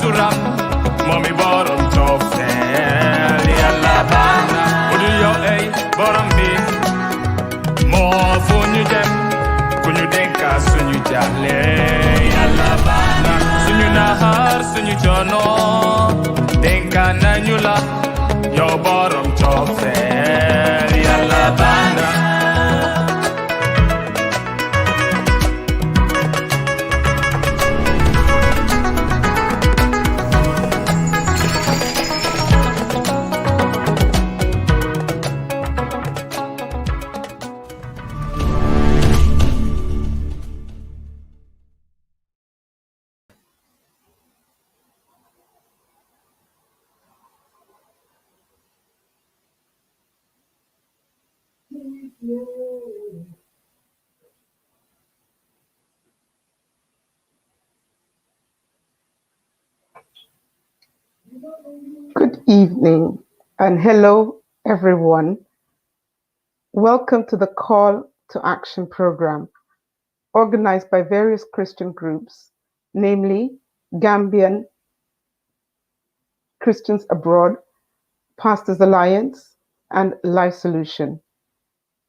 suturam momi borom tofel yalla bana odu yo ey borom bi mo fu ñu dem ku ñu denka suñu jalle yalla bana suñu nahar suñu jono denka nañu la yo borom tofel yalla bana. Good evening and hello everyone. Welcome to the Call to Action program organized by various Christian groups, namely Gambian Christians Abroad, Pastors Alliance, and Life Solution.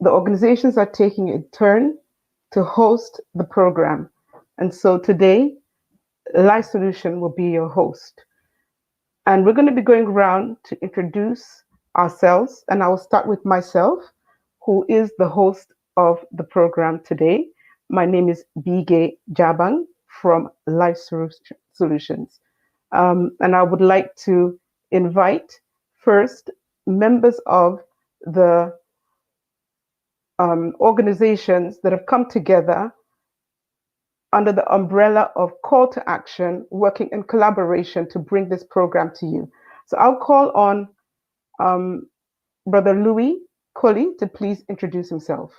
The organizations are taking a turn to host the program. And so today, Life Solution will be your host. And we're going to be going around to introduce ourselves. And I will start with myself, who is the host of the program today. My name is Begay Jabang from Life Solutions. And I would like to invite first members of the organizations that have come together under the umbrella of Call to Action, working in collaboration to bring this program to you. So I'll call on Brother Louie Colley to please introduce himself.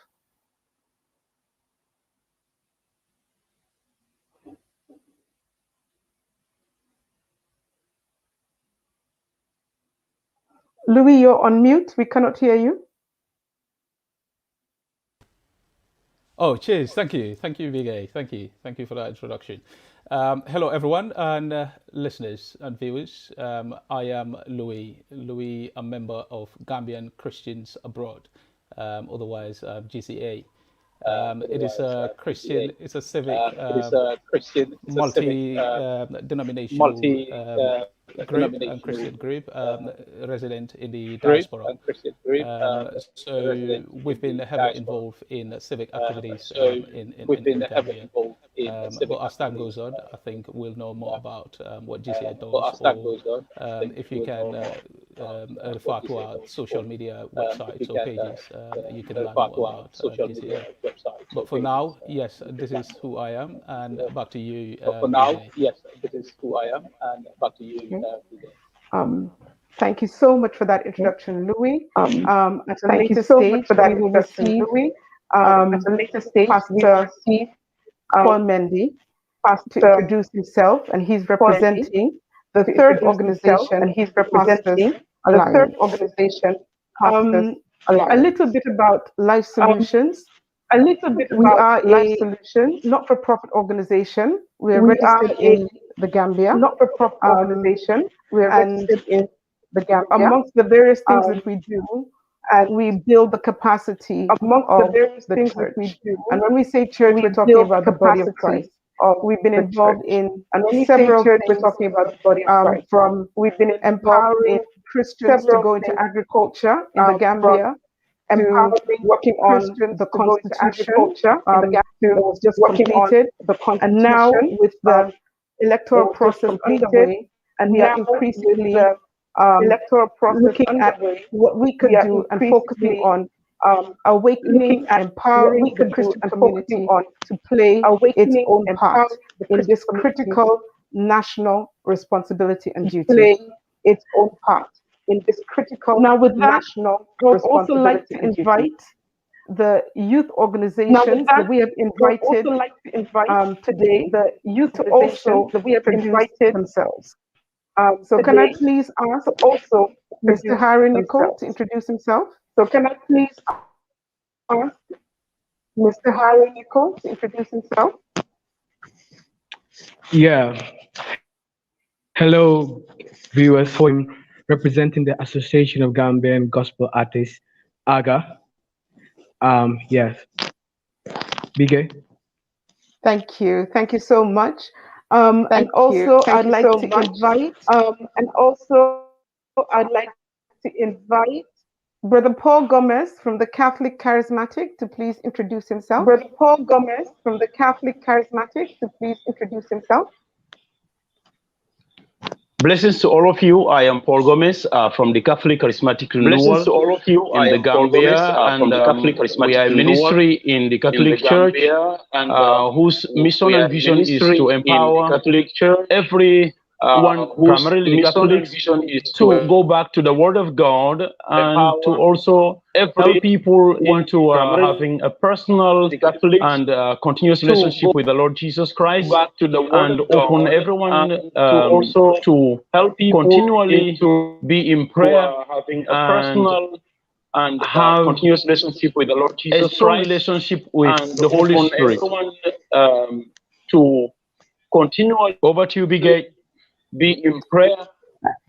Louie, you're on mute. We cannot hear you. Oh, cheers. Thank you. Thank you, Begay. Thank you. Thank you for that introduction. Hello, everyone, and listeners and viewers. I am Louie. Louie, a member of Gambian Christians Abroad, otherwise GCA. It is a Christian, it's a civic, multi-denominational group and Christian group resident in the diaspora. So we've been heavily involved in civic activities in Gambia. But as time goes on, I think we'll know more about what GCA does, or if you can refer to our social media websites or pages, you can learn more about GCA. But for now, yes, this is who I am, and back to you. Thank you so much for that introduction, Louie. At a later stage, we will receive Pastor Paul Mendy to introduce himself, and he's representing the third organization, Pastors Alliance. A little bit about Life Solutions. We are a not-for-profit organization. We are registered in the Gambia. Not-for-profit organization. We are registered in the Gambia. Amongst the various things that we do, we build the capacity of the church. And when we say church, we're talking about the body of Christ. We've been involved in several things. We're talking about the body of Christ. From we've been empowering Christians to go into agriculture in the Gambia, to working on the constitution that was just completed, and now with the electoral process underway, and we are increasingly looking at what we could do and focusing on awakening and empowering the Christian community to play its own part in this critical national responsibility and duty. Now, with that, I would also like to invite the youth organizations that we have invited today, the youth to also introduce themselves. So can I please ask also Mr. Harry Nicol to introduce himself? Yeah. Hello, viewers. For representing the Association of Gambian Gospel Artists, AGA. Yes, Begay. Thank you. Thank you so much. And also, I'd like to invite. Brother Paul Gomez from the Catholic Charismatic to please introduce himself. Blessings to all of you. I am Paul Gomez from the Catholic Charismatic Renewal in the Gambia, and we are a ministry in the Catholic Church whose mission and vision is to empower every one, primarily Catholics, to go back to the Word of God and to also help people into having a personal and continuous relationship with the Lord Jesus Christ, and open everyone to help continually be in prayer and have continuous relationship with the Lord Jesus Christ, a strong relationship with the Holy Spirit. To continually, over to you, Begay. Be in prayer.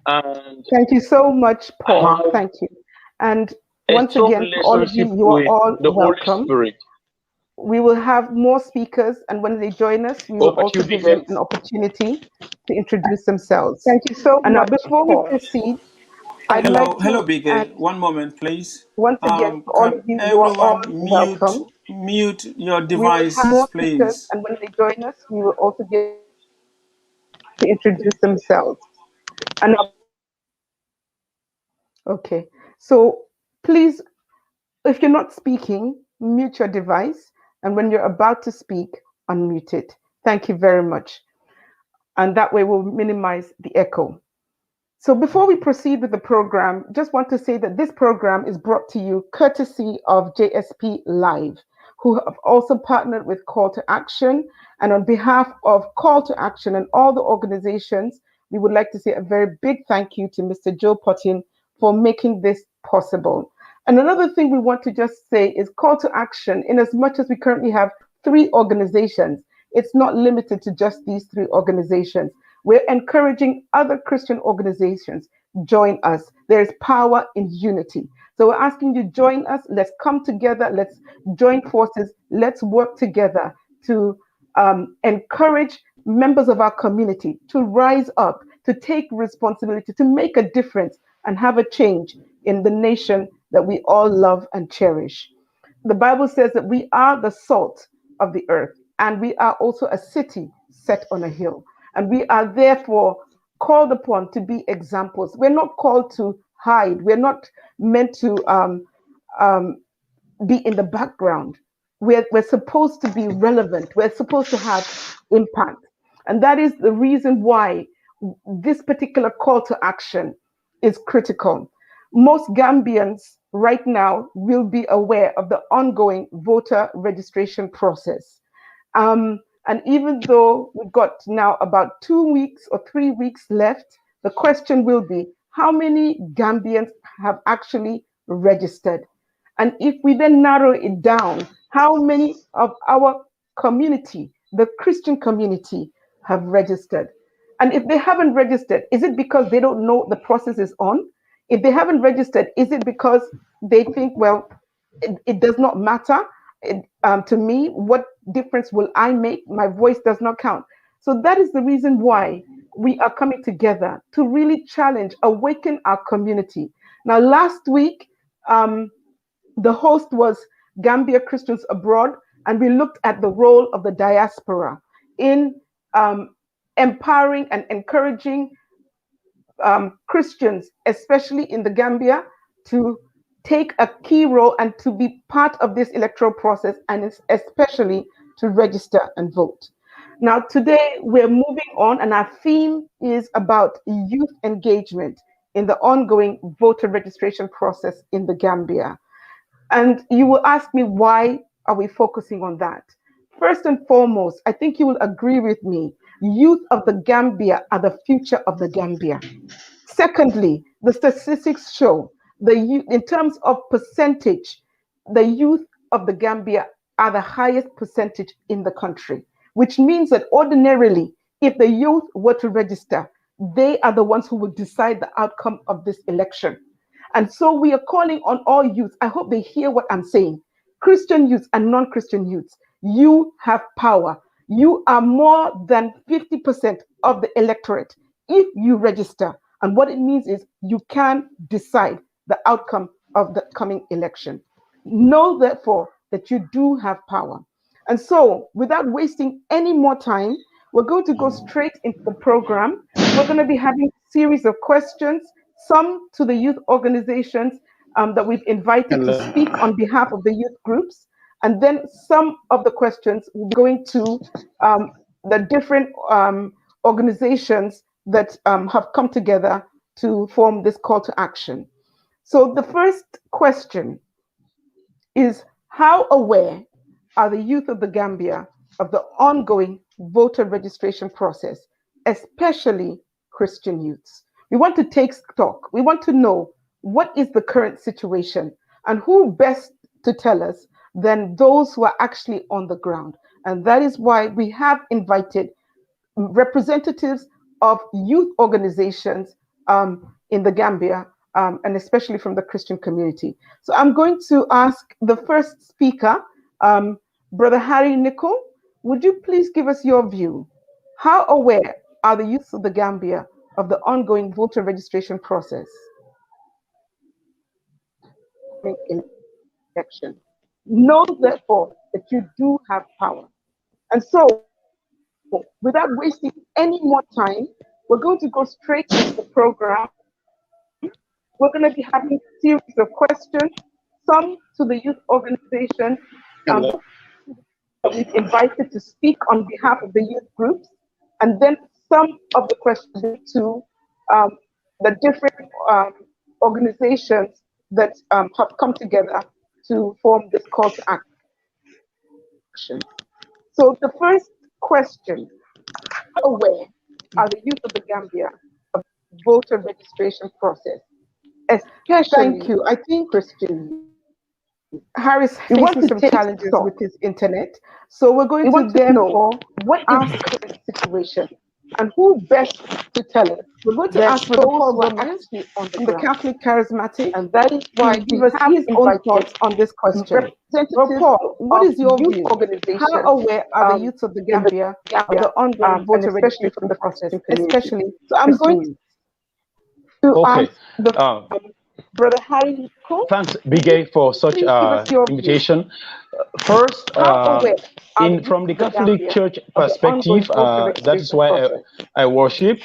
And thank you so much, Paul. Thank you. And once again, for all of you, you are all welcome. We will have more speakers, and when they join us, we will also give them an opportunity to introduce themselves. Thank you so much. And now, before we proceed, hello, Begay. One moment, please. Once again, for all of you, you are all welcome. Mute your devices, please. And when they join us, we will also give to introduce themselves. And okay, so please, if you're not speaking, mute your device, and when you're about to speak, unmute it. Thank you very much. And that way we'll minimize the echo. So before we proceed with the program, just want to say that this program is brought to you courtesy of JSP Live, who have also partnered with Call to Action. And on behalf of Call to Action and all the organizations, we would like to say a very big thank you to Mr. Joe Pottin for making this possible. And another thing we want to just say is Call to Action, in as much as we currently have 3 organizations, it's not limited to just these 3 organizations. We're encouraging other Christian organizations, join us. There's power in unity. So we're asking you, join us. Let's come together. Let's join forces. Let's work together to encourage members of our community to rise up, to take responsibility, to make a difference and have a change in the nation that we all love and cherish. The Bible says that we are the salt of the earth, and we are also a city set on a hill. And we are therefore called upon to be examples. We're not called to hide. We're not meant to be in the background. We're supposed to be relevant. We're supposed to have impact. And that is the reason why this particular call to action is critical. Most Gambians right now will be aware of the ongoing voter registration process. And even though we've got now about 2 weeks or 3 weeks left, the question will be, how many Gambians have actually registered? And if we then narrow it down, how many of our community, the Christian community, have registered? And if they haven't registered, is it because they don't know the process is on? If they haven't registered, is it because they think, well, it does not matter to me? What difference will I make? My voice does not count. So that is the reason why we are coming together to really challenge, awaken our community. Now, last week, the host was Gambia Christians Abroad, and we looked at the role of the diaspora in empowering and encouraging Christians, especially in the Gambia, to take a key role and to be part of this electoral process, and especially to register and vote. Now, today we're moving on, and our theme is about youth engagement in the ongoing voter registration process in the Gambia. And you will ask me, why are we focusing on that? First and foremost, I think you will agree with me, youth of the Gambia are the future of the Gambia. Secondly, the statistics show in terms of percentage, the youth of the Gambia are the highest percentage in the country, which means that ordinarily, if the youth were to register, they are the ones who will decide the outcome of this election. And so we are calling on all youth. I hope they hear what I'm saying. Christian youths and non-Christian youths, you have power. You are more than 50% of the electorate if you register. And what it means is you can decide the outcome of the coming election. Know, therefore, that you do have power. And so, without wasting any more time, we're going to go straight into the program. We're going to be having a series of questions, some to the youth organizations that we've invited to speak on behalf of the youth groups. And then some of the questions will be going to the different organizations that have come together to form this call to action. So the first question is, how aware are the youth of the Gambia of the ongoing voter registration process, especially Christian youths? We want to take stock. We want to know what is the current situation, and who best to tell us than those who are actually on the ground. And that is why we have invited representatives of youth organizations in the Gambia, and especially from the Christian community. So I'm going to ask the first speaker, Brother Harry Nicol. Would you please give us your view? How aware are the youth of the Gambia of the ongoing voter registration process? Election. Know, therefore, that you do have power. And so, without wasting any more time, we're going to go straight into the program. We're going to be having a series of questions, some to the youth organization that we've invited to speak on behalf of the youth groups, and then some of the questions to the different organizations that have come together to form this call to action. So the first question, how aware are the youth of the Gambia of the voter registration process? Especially, thank you. I think Christian Harris facing some challenges with his internet. So we're going to therefore what is the current situation and who best to tell us. We're going to ask for Paul Gomez from the Catholic Charismatic, and that is why he has his own thoughts on this question. Paul, what is your view? How aware are the youths of the Gambia of the ongoing voter registration from the process, especially? So I'm going to ask the Brother Harry Nicol. Thanks, Begay, for such invitation. First, from the Catholic Church perspective, that is why I worship.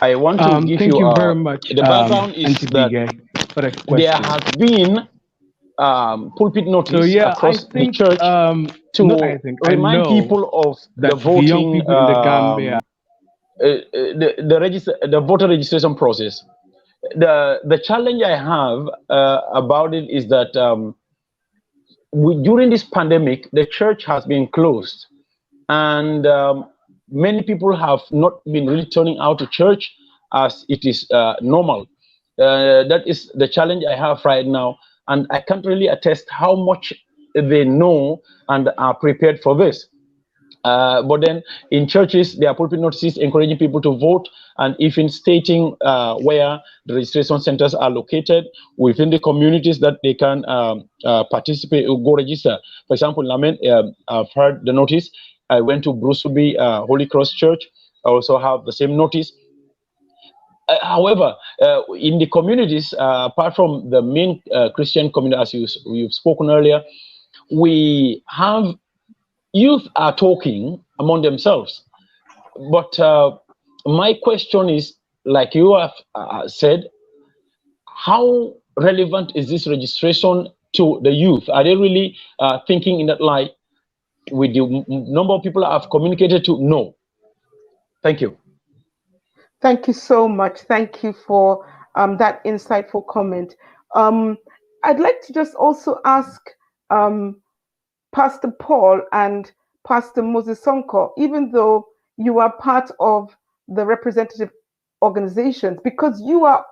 I want to give thank you very much. The background is that there has been pulpit notice across the church to remind people of the voting, in the Gambia, the voter registration process. The challenge I have about it is that during this pandemic, the church has been closed, and many people have not been really turning out to church as it is normal. That is the challenge I have right now, and I can't really attest how much they know and are prepared for this. But then in churches, there are pulpit notices encouraging people to vote, and even stating where the registration centers are located within the communities that they can participate or go register. For example, Lamen, I've heard the notice. I went to Bruceby Holy Cross Church. I also have the same notice. However, in the communities, apart from the main Christian community, as you've spoken earlier, we have youth are talking among themselves. But my question is, like you have said, how relevant is this registration to the youth? Are they really thinking in that light with the number of people I've communicated to? No. Thank you. Thank you so much. Thank you for that insightful comment. I'd like to just also ask Pastor Paul and Pastor Moses Sonko, even though you are part of the representative organizations, because you are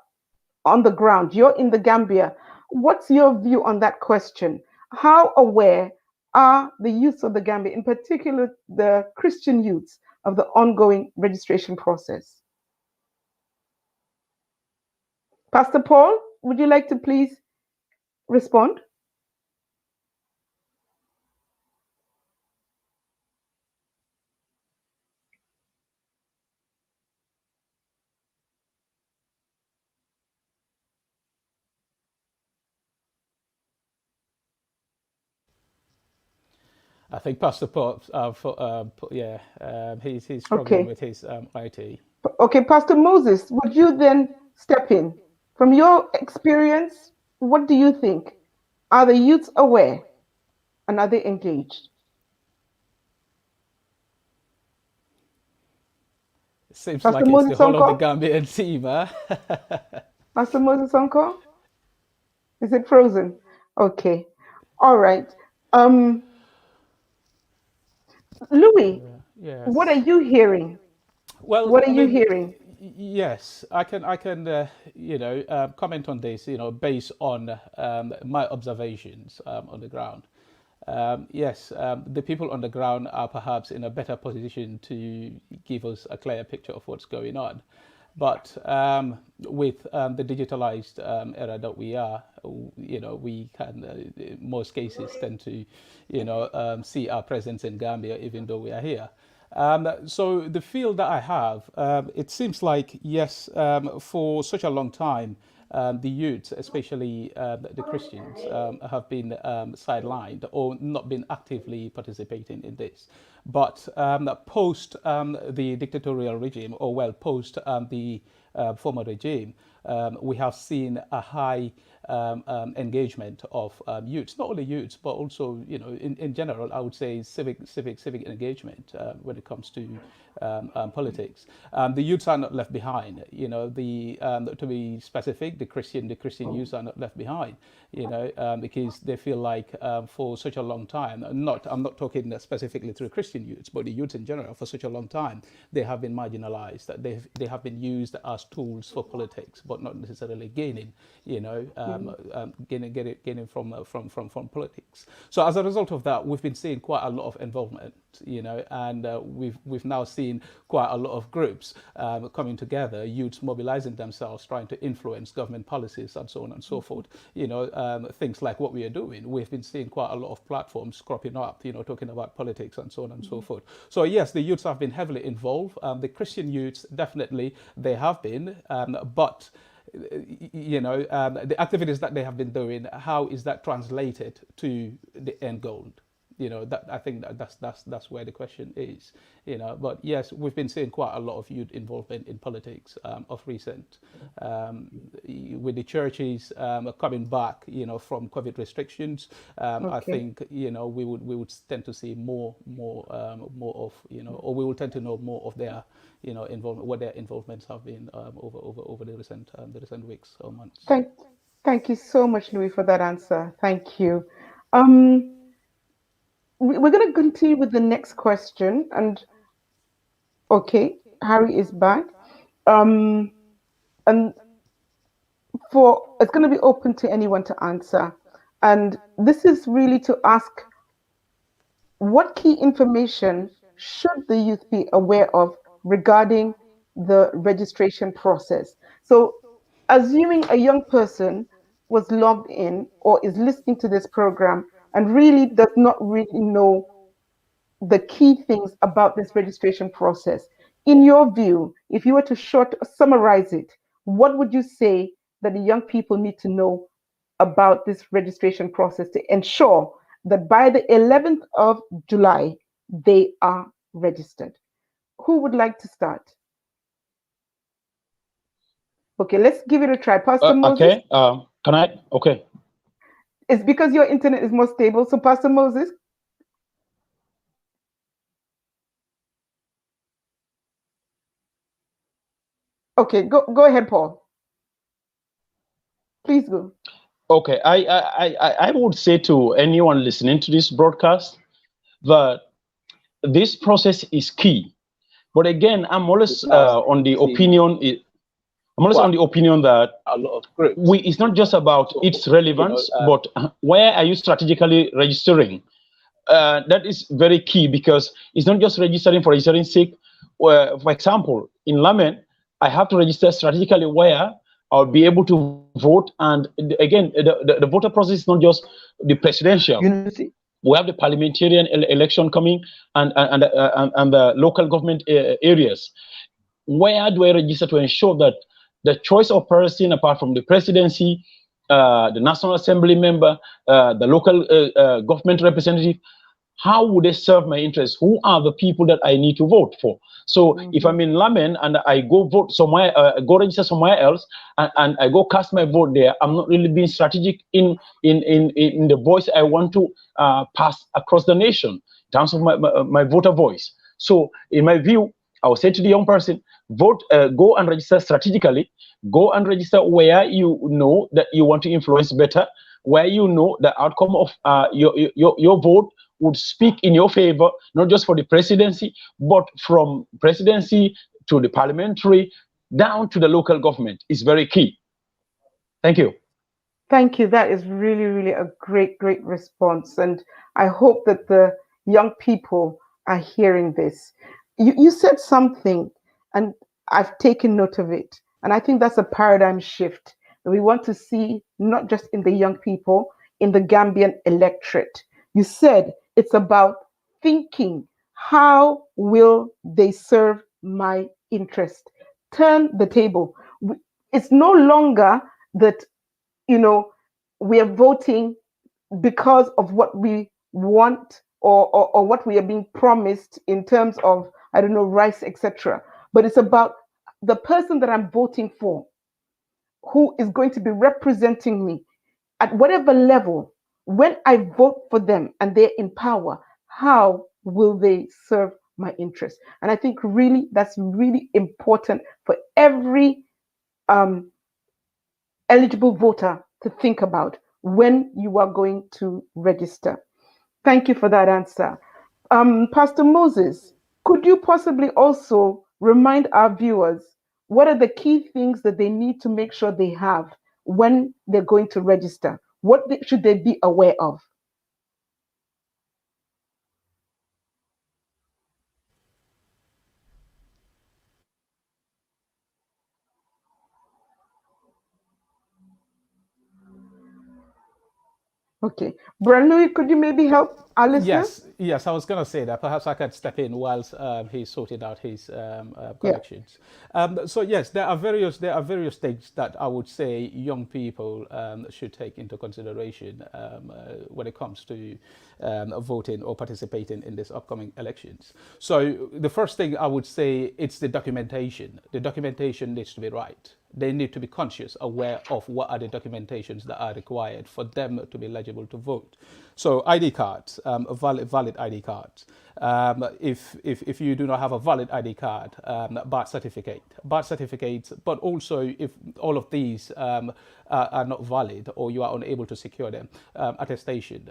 on the ground, you're in the Gambia, what's your view on that question? How aware are the youths of the Gambia, in particular the Christian youths, of the ongoing registration process? Pastor Paul, would you like to please respond? I think Pastor Paul, he's struggling with his IT. Okay, Pastor Moses, would you then step in? From your experience, what do you think? Are the youths aware and are they engaged? It seems Pastor like Moses it's the whole of the Gambian team, huh? Pastor Moses Onko? Is it frozen? Okay. All right. Louis, yes. What are you hearing? Well, what are you hearing? Yes, I can comment on this, based on my observations on the ground. Yes, the people on the ground are perhaps in a better position to give us a clear picture of what's going on. But with the digitalized era that we are, we can, in most cases, tend to, see our presence in Gambia, even though we are here. So the feel that I have, it seems like, yes, for such a long time, the youth, especially the Christians, have been sidelined or not been actively participating in this. But post the dictatorial regime, or well, post the former regime, we have seen a high engagement of youths, not only youths, but also, in general, I would say civic engagement when it comes to politics. The youths are not left behind. To be specific, the Christian youths are not left behind. Because they feel like for such a long time, I'm not talking specifically to the Christian youths, but the youths in general, for such a long time, they have been marginalized. They have been used as tools for politics, but not necessarily gaining, gaining from politics. So as a result of that, we've been seeing quite a lot of involvement, and we've now seen quite a lot of groups coming together, youths mobilizing themselves, trying to influence government policies and so on and so forth. Things like what we are doing. We've been seeing quite a lot of platforms cropping up, talking about politics and so on and so forth. So yes, the youths have been heavily involved. The Christian youths, definitely, they have been, but the activities that they have been doing, how is that translated to the end goal? That I think that's where the question is. But yes, we've been seeing quite a lot of youth involvement in politics of recent, with the churches coming back, from COVID restrictions. I think we would tend to see more of, or we will tend to know more of their involvement, what their involvements have been over the recent weeks or months. Thank you so much, Louis, for that answer. Thank you. We're going to continue with the next question, and Harry is back, and it's going to be open to anyone to answer, and this is really to ask, what key information should the youth be aware of regarding the registration process? So, assuming a young person was logged in or is listening to this program and really does not really know the key things about this registration process, in your view, if you were to summarize it, what would you say that the young people need to know about this registration process to ensure that by the 11th of July, they are registered? Who would like to start? Okay, let's give it a try. Pastor Moses? Okay, can I? Okay. It's because your internet is more stable. So Pastor Moses? Okay, go ahead, Paul. Please go. Okay, I would say to anyone listening to this broadcast that this process is key. But again, I'm always on the opinion. I'm always on the opinion that a lot of groups, it's not just about its relevance, but where are you strategically registering? That is very key, because it's not just registering for registering sake. For example, in Lamen, I have to register strategically where I'll be able to vote. And again, the voter process is not just the presidential. We have the parliamentarian election coming, and the local government areas. Where do I register to ensure that the choice of person, apart from the presidency, the National Assembly member, the local government representative, how would they serve my interests? Who are the people that I need to vote for? So if I'm in Lamen and I go vote somewhere, go register somewhere else, and I go cast my vote there, I'm not really being strategic in the voice I want to pass across the nation in terms of my voter voice. So in my view, I would say to the young person, vote, go and register strategically, go and register where you know that you want to influence better, where you know the outcome of your vote would speak in your favor, not just for the presidency, but from presidency to the parliamentary, down to the local government is very key. Thank you. Thank you. That is really, really a great response. And I hope that the young people are hearing this. You said something, and I've taken note of it. And I think that's a paradigm shift that we want to see, not just in the young people, in the Gambian electorate. You said it's about thinking, how will they serve my interest? Turn the table. It's no longer that, we are voting because of what we want or what we are being promised in terms of, I don't know, rice, etc. But it's about the person that I'm voting for, who is going to be representing me at whatever level. When I vote for them and they're in power, how will they serve my interests? And I think really that's really important for every eligible voter to think about when you are going to register. Thank you for that answer. Pastor Moses, could you possibly also remind our viewers what are the key things that they need to make sure they have when they're going to register? What should they be aware of? Okay. Brother Louie, could you maybe help our listeners? Yes, I was going to say that. Perhaps I could step in whilst he's sorted out his connections. So yes, there are various things that I would say young people should take into consideration when it comes to voting or participating in these upcoming elections. So the first thing I would say, it's the documentation. The documentation needs to be right. They need to be conscious, aware of what are the documentations that are required for them to be eligible to vote. So ID cards, valid ID cards. If you do not have a valid ID card, birth certificates, but also if all of these are not valid or you are unable to secure them, attestation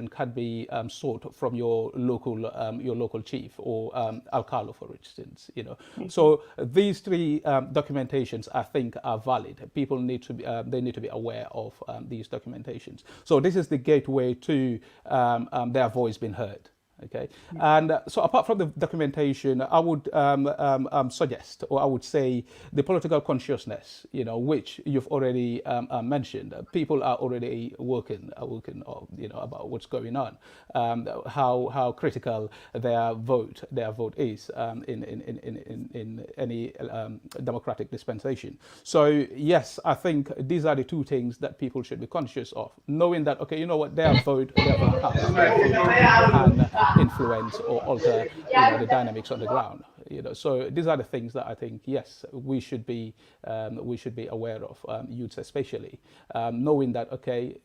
can be sought from your local chief or alcalde, for instance. So these three documentations I think are valid. People need to be they need to be aware of these documentations. So this is the gateway to their voice being heard. Okay, and so apart from the documentation, I would suggest, or I would say, the political consciousness, which you've already mentioned. People are already working, about what's going on, how critical their vote is in any democratic dispensation. So yes, I think these are the two things that people should be conscious of, knowing that their vote counts, and influence or alter the dynamics on the ground. So these are the things that I think, yes, we should be aware of, youths especially, knowing that they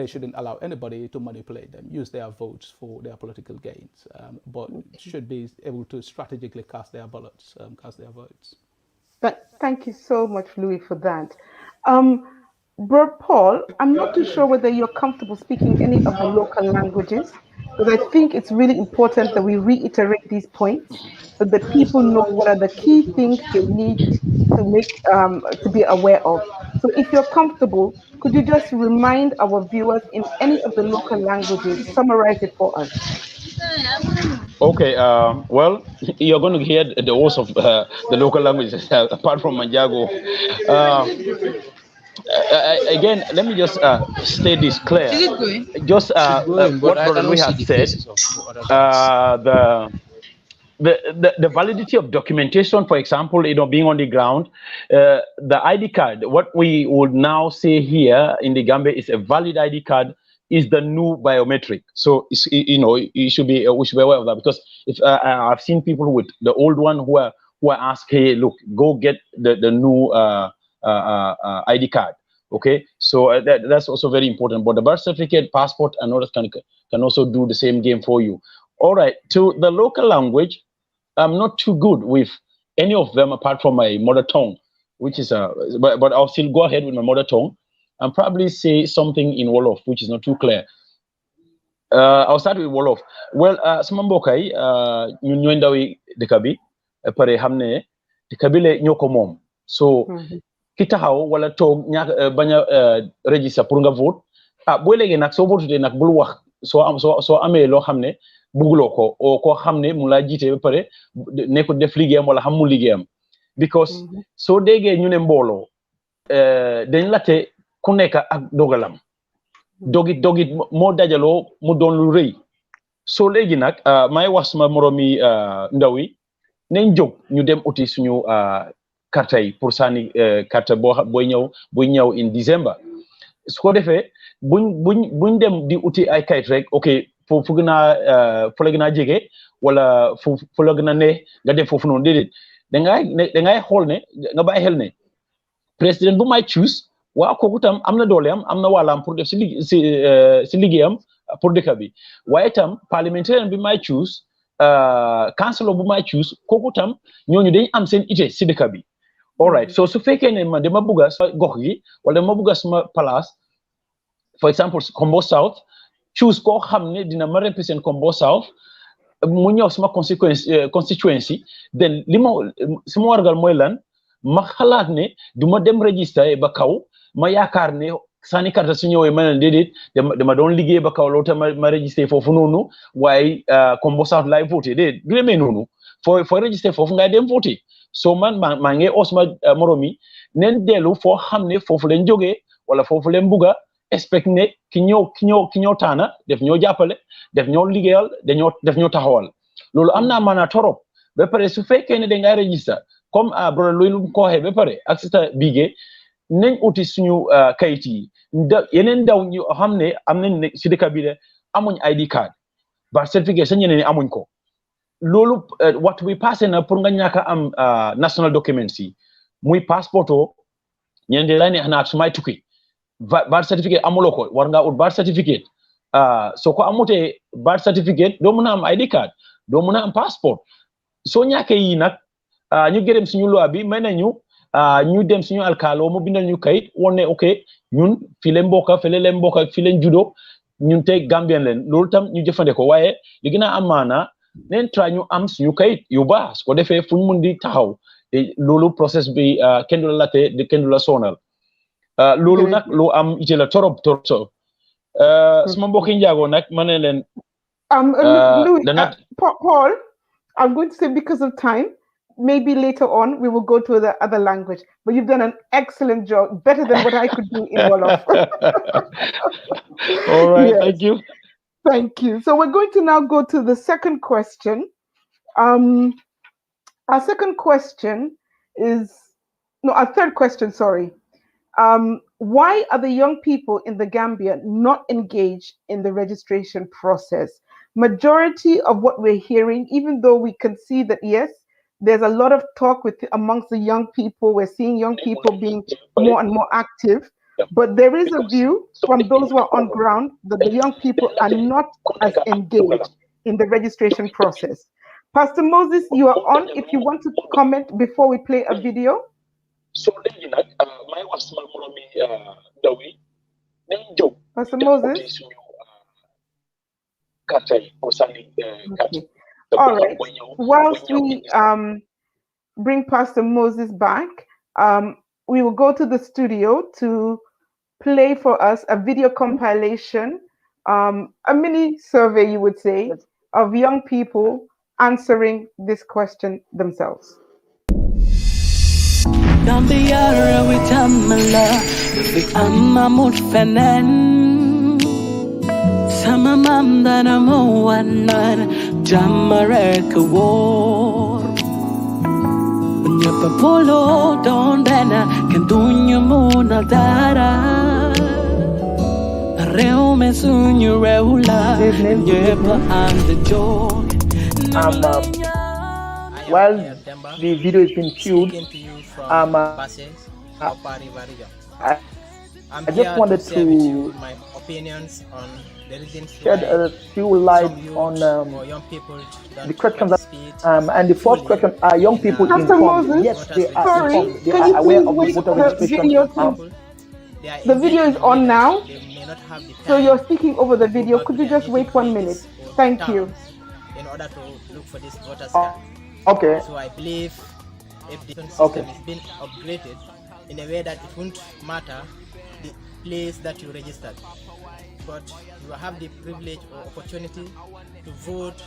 shouldn't allow anybody to manipulate them, use their votes for their political gains, but should be able to strategically cast their ballots, cast their votes. But thank you so much, Louis, for that. Bro Paul, I'm not too sure whether you're comfortable speaking any of the local languages, but I think it's really important that we reiterate these points so that people know what are the key things they need to be aware of. So if you're comfortable, could you just remind our viewers in any of the local languages, summarize it for us? Okay, well, you're going to hear the words of the local languages apart from Manjago. Again, let me just state this clear. Just Going, but what I Brother don't Louis see has the said, faces of the other guys. The validity of documentation, for example, being on the ground, the ID card, what we would now say here in the Gambia is a valid ID card is the new biometric. So it's, we should be aware of that, because if I've seen people with the old one who are asked, hey, look, go get the new ID card. Okay, so that's also very important. But the birth certificate, passport, and others can also do the same game for you. All right, to the local language, I'm not too good with any of them apart from my mother tongue, which is but I'll still go ahead with my mother tongue and probably say something in Wolof, which is not too clear. I'll start with Wolof. Well, sama mbokk yi ñun ñooy ndawi dëkk bi pare xam ne dëkk bi le ñoo ko moom. So ki taxaw wala toog ñaaka bañ a register pour nga vote boo léegi nag soo voté nag bul wax soo amee loo xam ne bugguloo ko o koo xam ne mu laa jiite ba pare nekkul def liggéeyam wala xamul liggéeyam because soo déggee ñu ne mbooloo dañ latte ku nekk ak dogalam dogit moo dajaloo mu doon lu rëy soo léegi nag may wax suma moromi ndaw yi nañ jóg ñu dem uti suñu carte yi pour sànni carte buy ñëw in December su ko defee buñ dem di uti ay kayit rek ok fu la gën a jege wala fu la gën a ne nga dem foofu noonu déedéet dangay xool ne nga bàyyi xel ne président bu may choose waaw kooku tam am na dooleem am na wàllam pour def si liggéeyam pour dëkk bi waaye tam parlementaire bi may choose councilor bu may choose kooku tam ñooñu dañ am seen ité si dëkk bi all right so su fekkee ne man dama bugga sa gox gi wala dama bugga suma place for example Kombo South choose koo xam ne dina ma represent Kombo South mu ñëw suma constituency then li ma suma wargal mooy lan ma xalaat ne du ma dem register ba kaw ma yaakaar ne sànni carte su ñëwee ma ne déedéet dama doon liggéey ba kaw loolu te ma register foofu noonu waaye Kombo South laay voté déedéet du demee noonu foo register foofu ngay dem voté so man maa ngi osma morom yi neen dellu foo xam ne foofu leen jógee wala foofu leen bugga expect ne ki ñëw taana def ñoo jàppale def ñoo liggéeyal def ñoo taxawal loolu am naa maanaa torop ba pare su fekkee ne da ngay register comme brother Louie ko waxee ba pare ak sister Begay nañ uti suñu kayit yi yeneen ndaw ñu xam ne am nañ si dëkk bi amuñ ID card birth certificate sa ñeneen ñi amuñ ko loolu waxtu bi passé na pour nga ñàkk am national documents yi muy passeport o ñeneen di lay ne xanaa su may tukki birth certificate amuloo ko war ngaa ut birth certificate soo ko amutee birth certificate doo mën a am ID card doo mën a am passport soo ñàkkee yi nag ñu gërëm suñu loi bi may nañu ñu dem suñu alkaalo mu bindal ñu kayit woon ne ok ñun fii leen mbokka fële leen mbokka fii leen judo ñun tey Gambien leen loolu tam ñu jëfandikoo waaye li gën a am maana neen tra ñu am suñu kayit yu baax su ko defee fu ñu mun di taxaw loolu process bi kenn du la latte kenn du la sonal loolu nag lu am ite la torop suma mbokki njaago nag ma ne leen Louis, Paul, I'm going to say because of time, maybe later on we will go to the other language, but you've done an excellent job, better than what I could do in Wolof. All right, yes. Thank you. Thank you. So we're going to now go to the second question. Our second question is, no, our third question, sorry. Why are the young people in the Gambia not engaged in the registration process? Majority of what we're hearing, even though we can see that, yes, there's a lot of talk amongst the young people, we're seeing young people being more and more active, but there is a view from those who are on ground that the young people are not as engaged in the registration process. Pastor Moses, you are on if you want to comment before we play a video. So Pastor Moses? Okay. All right. Whilst we bring Pastor Moses back, we will go to the studio to play for us a video compilation, a mini survey, you would say, of young people answering this question themselves. Gambia rawi tamala Big amma mutfanan Sama mamdana mawanan Jamare kawar Unya papolo don bena Kandunya muna dara Arreo me sunyo reula Nyepa and the joy While the video is being queued, I just wanted to my opinions on the reasons shed a few light on the questions that, and the first question: are young people informed? Yes, they are informed. They are aware of the voter registration. The video is on now, so you're speaking over the video. Could you just wait 1 minute? Thank you. In order to look for this voter's card. Okay. So I believe if the system is being upgraded in a way that it won't matter the place that you registered, but you have the privilege or opportunity to vote.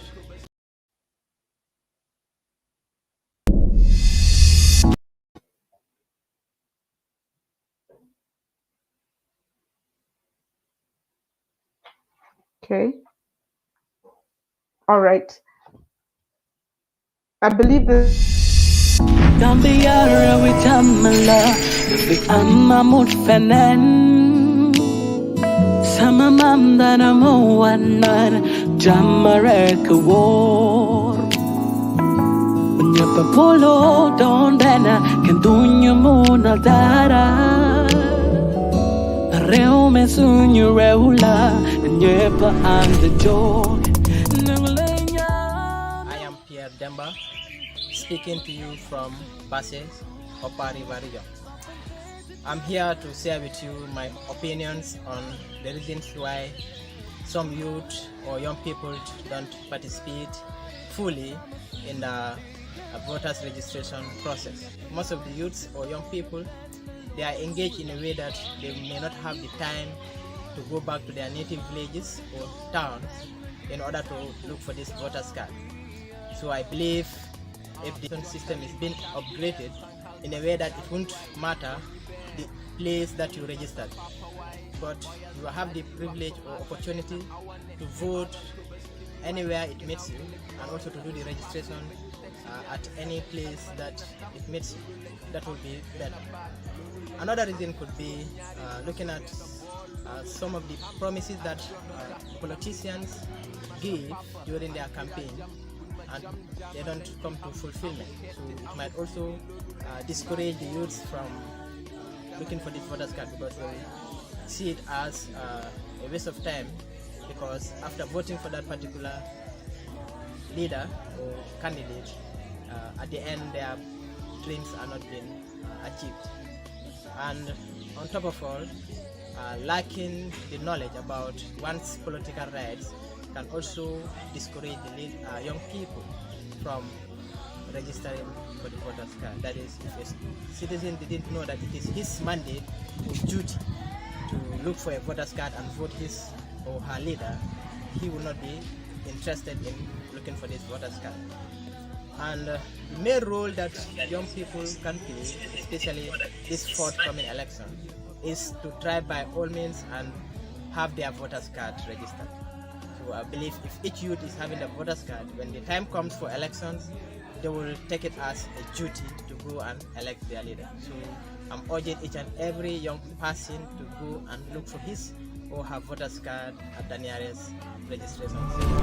Okay. All right. I believe this. Gambia rawi tamala Big amma mutfanan Sama mamdana mawanan Jamare kawar Unya papolo don bena Kandunya muna dara Arreo me sunyo reula Nyepa and the joy I am Pierre Dambe, speaking to you from Basse, Upper River region. I'm here to share with you my opinions on the reasons why some youth or young people don't participate fully in the voters registration process. Most of the youths or young people, they are engaged in a way that they may not have the time to go back to their native villages or towns in order to look for this voters card. So I believe if the system is being upgraded in a way that it won't matter the place that you registered, but you have the privilege or opportunity to vote anywhere it meets you, and also to do the registration at any place that it meets you. That would be better. Another reason could be looking at some of the promises that politicians give during their campaign, and they don't come to fulfillment. So it might also discourage the youths from looking for this voters card, because they see it as a waste of time, because after voting for that particular leader or candidate, at the end their dreams are not being achieved. And on top of all, lacking the knowledge about one's political rights can also discourage the young people from registering for the voters card. That is, if a citizen didn't know that it is his mandate or duty to look for a voters card and vote his or her leader, he will not be interested in looking for this voters card. And the main role that young people can play, especially this forthcoming election, is to try by all means and have their voters card registered. So I believe if each youth is having a voters card, when the time comes for elections, they will take it as a duty to go and elect their leader. So I'm urging each and every young person to go and look for his or her voters card at the nearest registration center.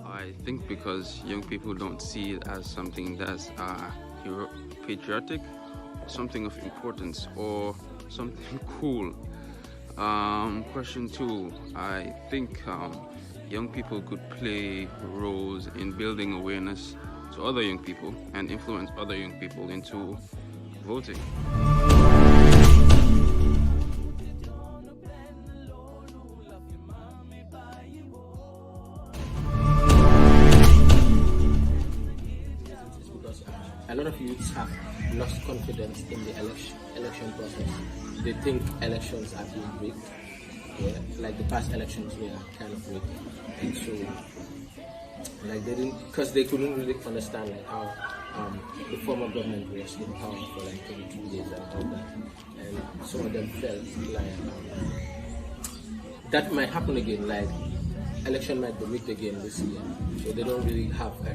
I think because young people don't see it as something that's patriotic, something of importance, or something cool. Question 2, I think young people could play roles in building awareness to other young people and influence other young people into voting. they think elections are being rigged. Yeah, like the past elections were kind of rigged, and so like they didn't, because they couldn't really understand like how the former government was in power for like 22 days and all that, and some of them felt like that might happen again, like election might be rigged again this year, so they don't really have a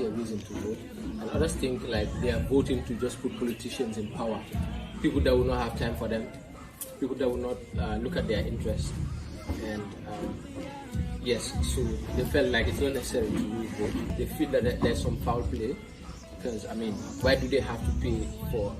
reason to vote. And others think like they are voting to just put politicians in power, people that will not have time for them, people that will not look at their interests, and yes, so they felt like it's not necessary to really vote. They feel that there's some foul play, because I mean, why do they have to pay for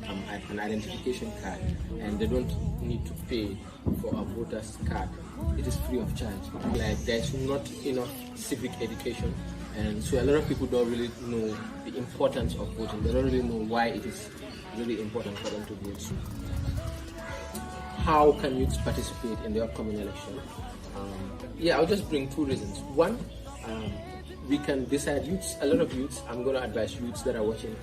an identification card, and they don't need to pay for a voter's card? It is free of charge. Like there's not enough civic education, and so a lot of people don't really know the importance of voting. They don't really know why it is really important for them to vote. So how can youths participate in the upcoming election? Yeah, I'll just bring two reasons. One, we can decide. Youths, a lot of youths. I'm going to advise youths that are watching.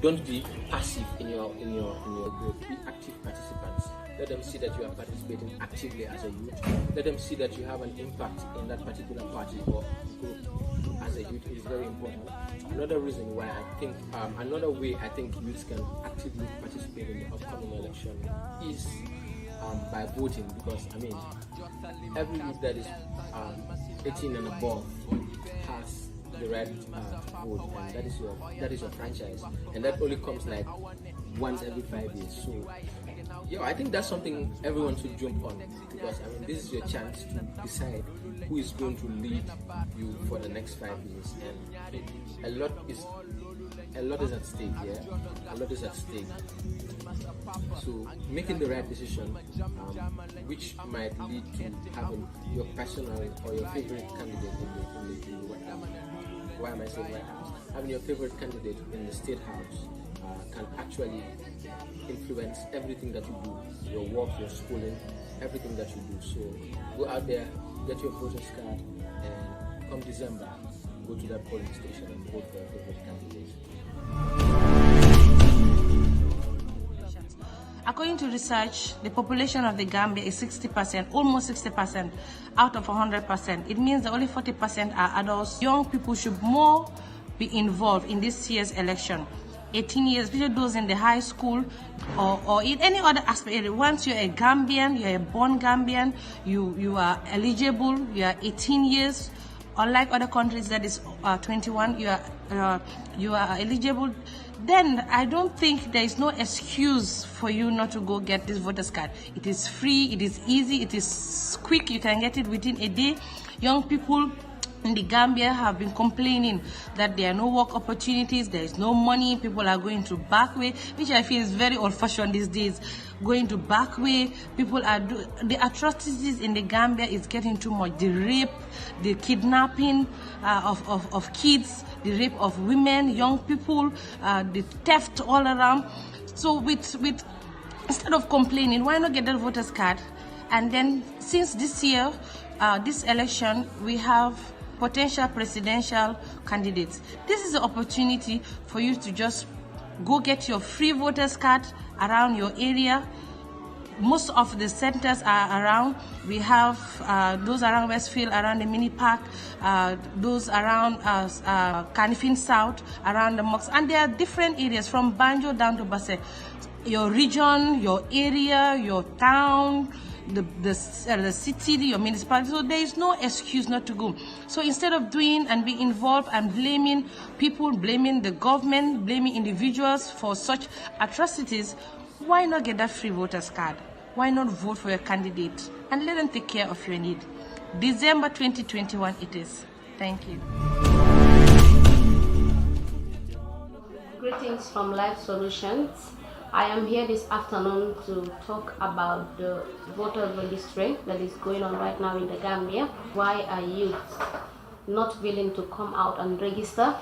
Don't be passive in your group. Be active participants. Let them see that you are participating actively as a youth. Let them see that you have an impact in that particular party or group as a youth. It is very important. Another reason why I think, another way I think youths can actively participate in the upcoming election is by voting, because I mean, every youth that is 18 and above has the right to vote, and that is your franchise, and that only comes like once every 5 years. So yeah, I think that's something everyone should jump on, because I mean, this is your chance to decide who is going to lead you for the next 5 years, and a lot is at stake. Yeah, a lot is at stake. So making the right decision, which might lead to having your personal or your favorite candidate in the White House. Why am I saying White House? Having your favorite candidate in the State House can actually influence everything that you do, your work, your schooling, everything that you do. So go out there, get your voter's card, and come December, go to that polling station and vote for your favorite candidate. According to research, the population of the Gambia is 60%, almost 60% out of 100%. It means that only 40% are adults. Young people should more be involved in this year's election. 18 years, especially those in the high school or in any other aspect. Once you're a Gambian, you're a born Gambian, you are eligible, you are 18 years. Unlike other countries that is 21, you are eligible. Then I don't think there is no excuse for you not to go get this voter's card. It is free, it is easy, it is quick. You can get it within a day. Young people in the Gambia have been complaining that there are no work opportunities, there is no money, people are going to back way, which I feel is very old-fashioned these days. Going to back way, people are the atrocities in the Gambia is getting too much. The rape, the kidnapping of kids, the rape of women, young people, the theft all around. So instead of complaining, why not get that voter's card? And then since this year, this election, we have potential presidential candidates. This is the opportunity for you to just go get your free voter's card around your area. Most of the centers are around. We have those around Westfield, around the mini park, those around Canifin South, around the mosque, and there are different areas from Banjo down to Basse. Your region, your area, your town, the city, your municipality. So there is no excuse not to go. So instead of doing and being involved and blaming people, blaming the government, blaming individuals for such atrocities, why not get that free voter's card? Why not vote for your candidate and let them take care of your need? December 2021 it is. Thank you. Greetings from Life Solutions. I am here this afternoon to talk about the voter registry that is going on right now in the Gambia. Why are youth not willing to come out and register?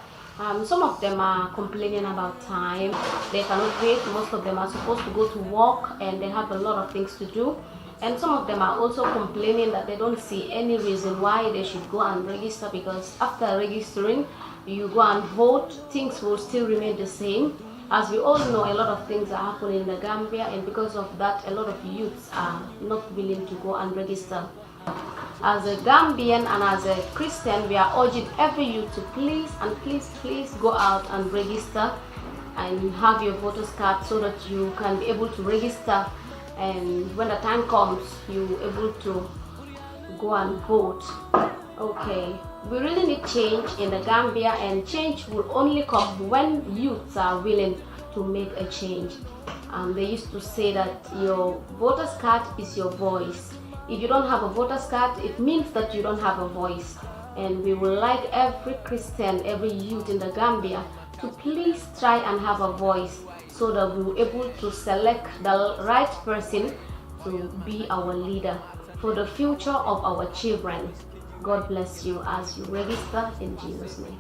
Some of them are complaining about time. They cannot wait. Most of them are supposed to go to work and they have a lot of things to do. And some of them are also complaining that they don't see any reason why they should go and register, because after registering, you go and vote, things will still remain the same. As we all know, a lot of things are happening in the Gambia, and because of that, a lot of youths are not willing to go and register. As a Gambian and as a Christian, we are urging every youth to please go out and register and have your voters card so that you can be able to register, and when the time comes, you're able to go and vote. Okay, we really need change in the Gambia, and change will only come when youths are willing to make a change. They used to say that your voter's card is your voice. If you don't have a voter's card, it means that you don't have a voice. And we would like every Christian, every youth in the Gambia to please try and have a voice so that we're able to select the right person to be our leader for the future of our children. God bless you as you register in Jesus' name.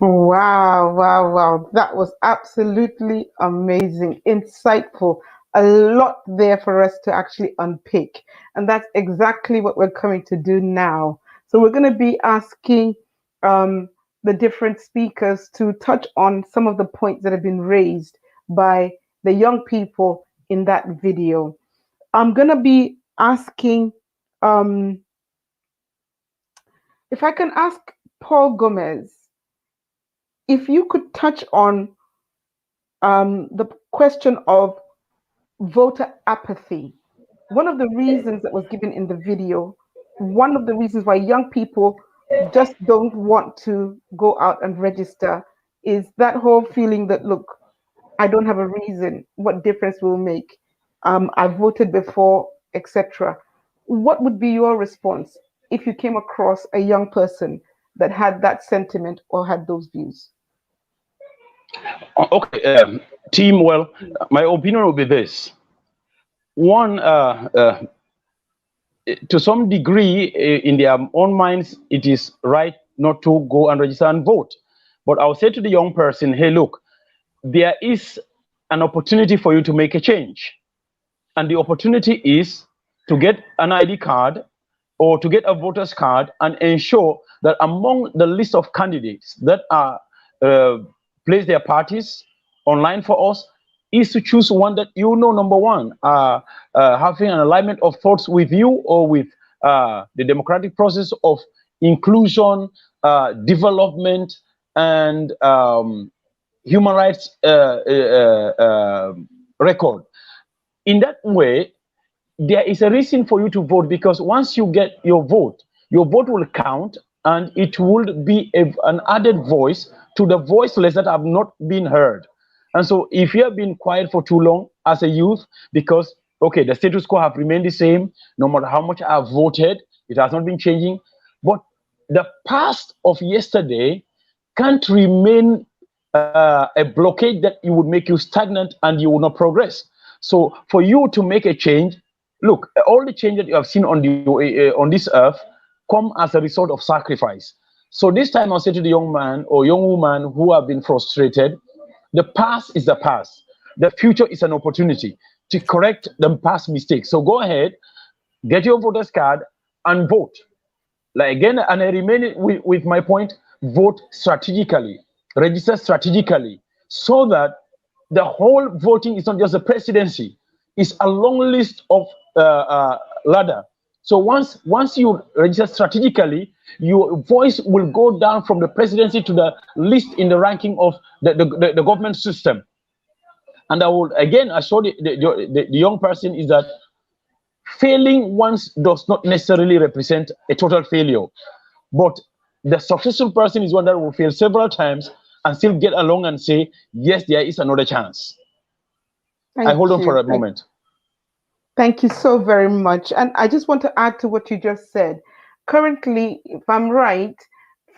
Wow. That was absolutely amazing, insightful. A lot there for us to actually unpick. And that's exactly what we're coming to do now. So we're going to be asking the different speakers to touch on some of the points that have been raised by the young people in that video. I'm going to be asking, if I can ask Paul Gomez, if you could touch on the question of voter apathy. One of the reasons that was given in the video, one of the reasons why young people just don't want to go out and register is that whole feeling that, look, I don't have a reason. What difference will it make? I voted before, etc. What would be your response if you came across a young person that had that sentiment or had those views? Okay, team, well, my opinion will be this. One, to some degree, in their own minds, it is right not to go and register and vote. But I'll say to the young person, hey, look, there is an opportunity for you to make a change. And the opportunity is to get an ID card or to get a voter's card and ensure that among the list of candidates that are place their parties online for us is to choose one that you know, number one, having an alignment of thoughts with you or with the democratic process of inclusion, development, and human rights record. In that way, there is a reason for you to vote, because once you get your vote will count, and it will be an added voice to the voiceless that have not been heard. And so if you have been quiet for too long as a youth, because, okay, the status quo have remained the same, no matter how much I have voted, it has not been changing. But the past of yesterday can't remain a blockade that it would make you stagnant and you will not progress. So for you to make a change, look, all the change that you have seen on this earth come as a result of sacrifice. So this time I'll say to the young man or young woman who have been frustrated, the past is the past. The future is an opportunity to correct the past mistakes. So go ahead, get your voter's card and vote. Like again, and I remain with my point, vote strategically, register strategically, so that the whole voting is not just the presidency, it's a long list of ladder. So once you register strategically, your voice will go down from the presidency to the list in the ranking of the government system. And I will again assure the young person is that failing once does not necessarily represent a total failure, but the successful person is one that will fail several times and still get along and say, yes, there is another chance. I hold on for a moment. Thank you so very much. And I just want to add to what you just said. Currently, if I'm right,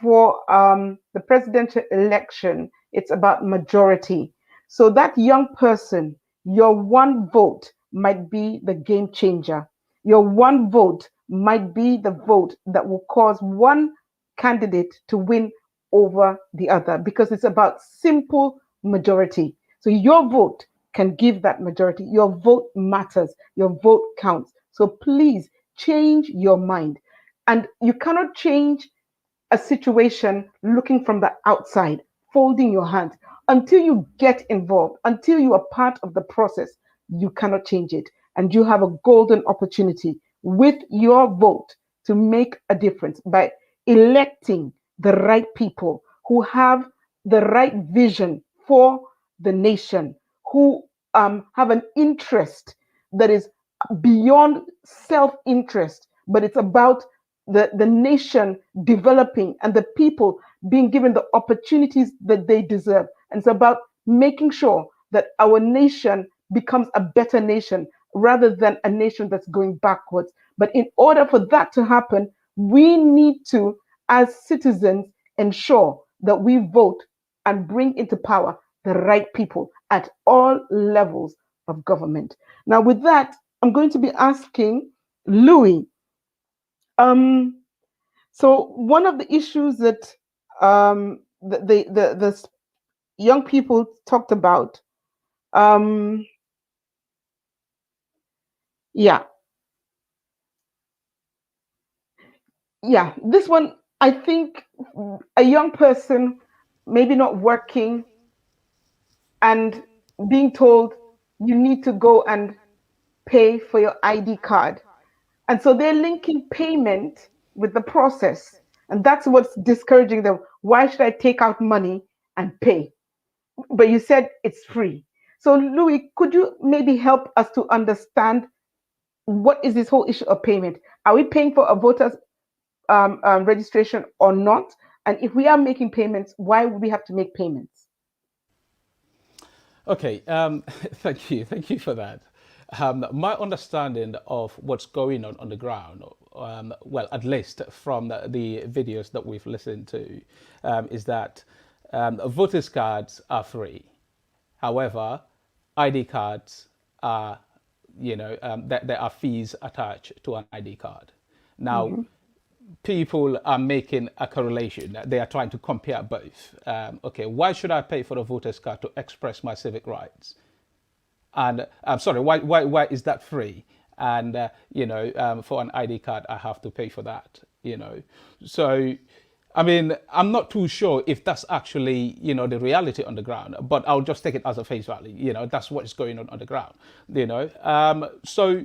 for the presidential election, it's about majority. So that young person, your one vote might be the game changer. Your one vote might be the vote that will cause one candidate to win over the other, because it's about simple majority. So your vote can give that majority. Your vote matters. Your vote counts. So please change your mind. And you cannot change a situation looking from the outside, folding your hands. Until you get involved, until you are part of the process, you cannot change it. And you have a golden opportunity with your vote to make a difference by electing the right people who have the right vision for the nation, who have an interest that is beyond self-interest, but it's about the nation developing and the people being given the opportunities that they deserve. And it's about making sure that our nation becomes a better nation rather than a nation that's going backwards. But in order for that to happen, we need to, as citizens, ensure that we vote and bring into power the right people at all levels of government. Now, with that, I'm going to be asking Louie. So one of the issues that the young people talked about, yeah, this one, I think a young person maybe not working and being told you need to go and pay for your ID card. And so they're linking payment with the process. And that's what's discouraging them. Why should I take out money and pay? But you said it's free. So Louie, could you maybe help us to understand what is this whole issue of payment? Are we paying for a voter's registration or not? And if we are making payments, why would we have to make payments? Okay, thank you for that. My understanding of what's going on the ground, well, at least from the videos that we've listened to, is that voters' cards are free. However, ID cards are, there are fees attached to an ID card. Now, people are making a correlation. They are trying to compare both. Okay, why should I pay for a voter's card to express my civic rights? And I'm sorry, why is that free? And for an ID card, I have to pay for that. So, I mean, I'm not too sure if that's actually the reality on the ground, but I'll just take it as a face value. That's what's going on the ground. So.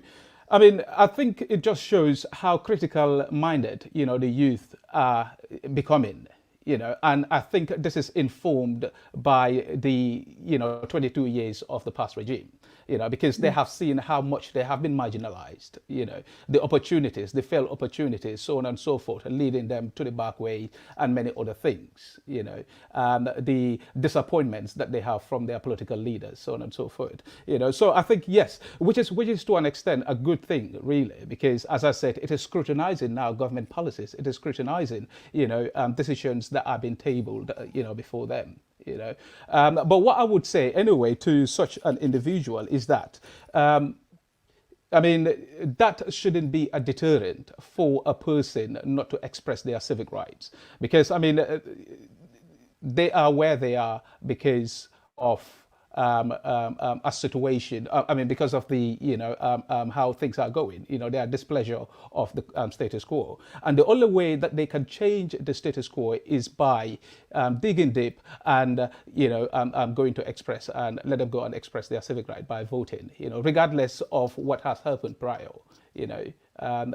I mean, I think it just shows how critical-minded, the youth are becoming, and I think this is informed by the, 22 years of the past regime, because they have seen how much they have been marginalized, the opportunities, the failed opportunities, so on and so forth, leading them to the back way and many other things, the disappointments that they have from their political leaders, so on and so forth, So I think, yes, which is to an extent a good thing, really, because as I said, it is scrutinizing now government policies. It is scrutinizing, decisions that have been tabled, before them. But what I would say anyway to such an individual is that, I mean, that shouldn't be a deterrent for a person not to express their civic rights, because I mean, they are where they are because of a situation. I mean, because of the how things are going. Their displeasure of the status quo, and the only way that they can change the status quo is by digging deep and going to express and let them go and express their civic right by voting. Regardless of what has happened prior.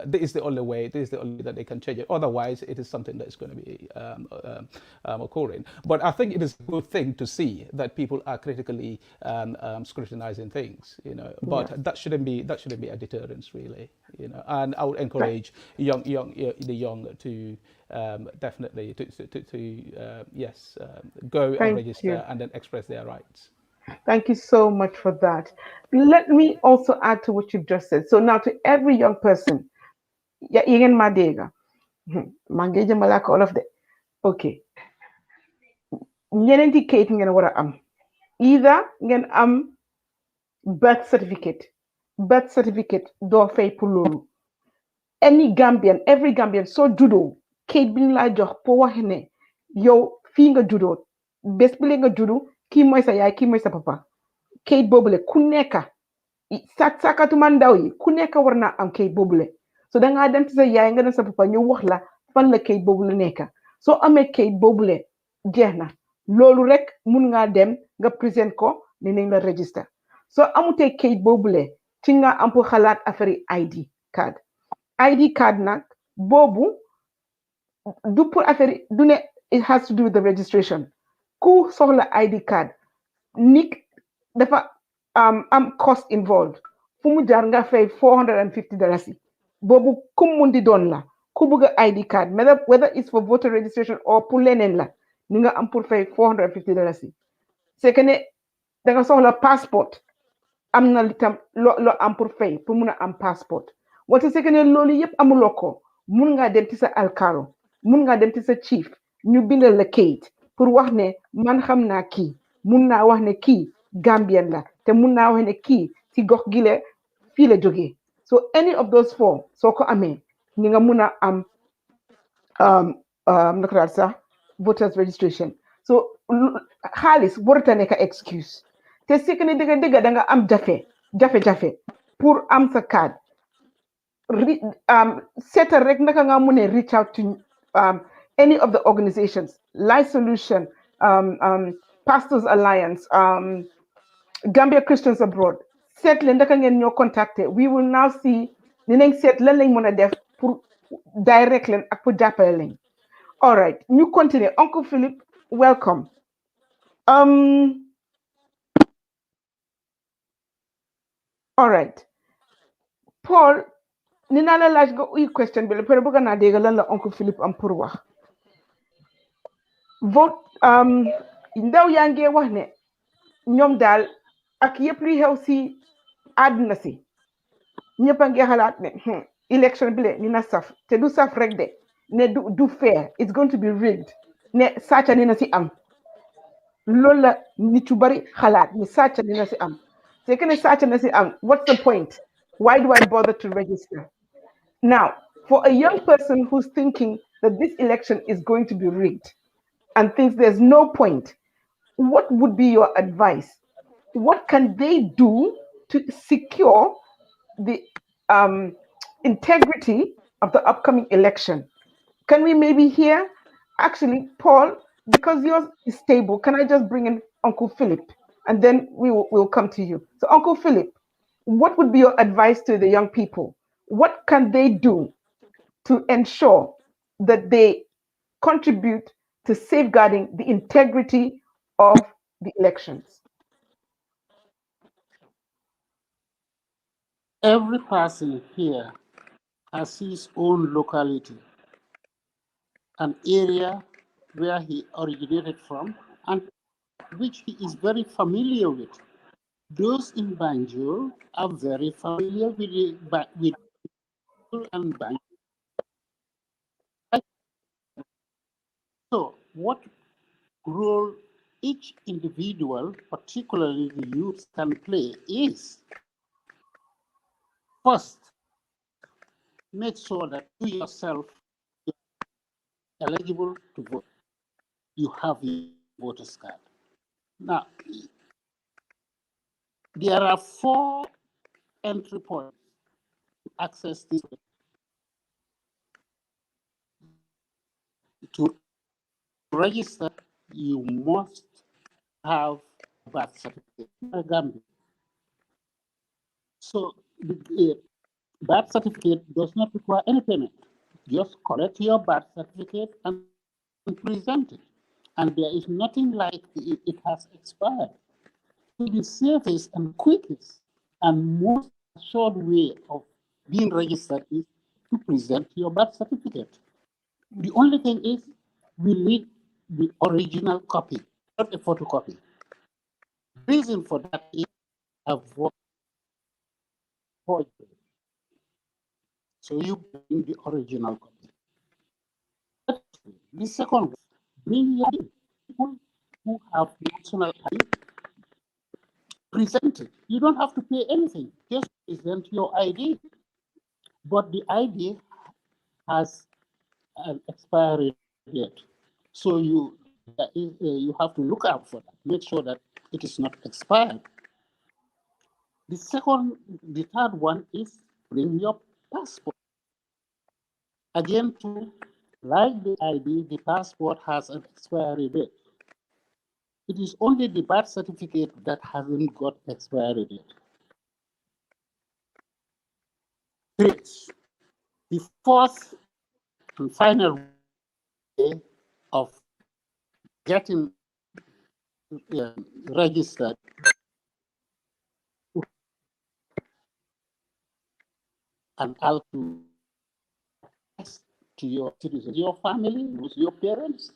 This is the only way. This is the only way that they can change it. Otherwise, it is something that is going to be occurring. But I think it is a good thing to see that people are critically scrutinizing things. But that shouldn't be a deterrence, really. And I would encourage the young to definitely go and register and then express their rights. Thank you so much for that. Let me also add to what you've just said. So now to every young person, all of the ok ñeneenti kayit ngeen war a am either ngeen am birth certificate doo fay pour loolu any Gambian every Gambian soo juddoo kayit bi ñu laa jox pour wax ne yow fii nga juddoo bés bi nga juddu kii mooy sa yaay kii mooy sa papa kayit boobule ku nekka sakatuma ndaw yi ku nekk war naa am kayit boobule so dangaa dem ci sa yaay nga dem sa papa ñu wax la fan la kayit boobule nekka soo amee kayit boobule jeex na loolu rek mun ngaa dem nga présent ko ne nañ la register soo amutee kayit boobule ci nga am pour xalaat affaire ID card nag boobu du pour affaire du ne it has to do with the registration ku soxla ID card nit dafa am cost involved fu mu jaar nga fay $450 boobu ku mun di doon la ku bëgg ID card whether it's for voter registration or pour leneen la ni nga am pour fay $450 c'est que ne da nga soxla passport am na itam loo am pour fay pour mun a am passport wante c'est que ne loolu yëpp amuloo ko mun ngaa dem ci sa alkalo mun ngaa dem ci sa chief ñu bindal la kayit pour wax ne man xam naa kii mun naa wax ne kii Gambian la te mun naa wax ne kii ci gox gi la fii la jógee so any of those four soo ko amee ni nga mun a am naka daal sax voters registration so xaalis warata nekk excuse te c'est que ne dëgg da nga am jafe-jafe pour am sa card seetal rek naka nga mun a reach out to any of the organizations Life Solution Pastors Alliance Gambia Christians Abroad seet leen naka ngeen ñoo contacter we will now see dinañ seet lan lañ mën a def pour direct leen ak pour jàppale leen all right ñu continuer Uncle Philip welcome all right Paul ni naa la laaj nga uy question bi la pare bëgg naa dégg lan la Uncle Philip am pour wax vote ndaw yaa ngi wax ne ñoom daal ak yëpp luy xew si àdduna si ñëpp a ngi xalaat ne election bi le ni na saf te du saf rek de ne du fair it's going to be rigged ne sàcca ni na si am loolu la nit yu bari xalaat ni sàcca ni na si am c'est que ne sàcca na si am what's the point why do I bother to register now for a young person who's thinking that this election is going to be rigged and thinks there's no point what would be your advice what can they do to secure the integrity of the upcoming election? Can we maybe hear, actually, Paul, because yours is stable, can I just bring in Uncle Philip and then we'll come to you. So Uncle Philip, what would be your advice to the young people? What can they do to ensure that they contribute to safeguarding the integrity of the elections? Every person here has his own locality, an area where he originated from and which he is very familiar with. Those in Banjul are very familiar with and Banjul. So what role each individual, particularly the youth, can play is first, make sure that you yourself are eligible to vote. You have your voter's card. Now, there are 4 entry points to access this. To register, you must have a birth certificate in Gambia. So the birth certificate does not require any payment. Just collect your birth certificate and present it. And there is nothing like it has expired. So the safest and quickest and most assured way of being registered is to present your birth certificate. The only thing is we need the original copy, not a photocopy. The reason for that is avoid forgery. So you bring the original copy. The second, bring your people who have national ID, present it. You don't have to pay anything. Just present your ID. But the ID has an expiry date. So you have to look out for that. Make sure that it is not expired. The third one is bring your passport. Again, like the ID, the passport has an expiry date. It is only the birth certificate that hasn't got expiry date. The fourth and final way of getting registered and how to your citizens, your family, with your parents,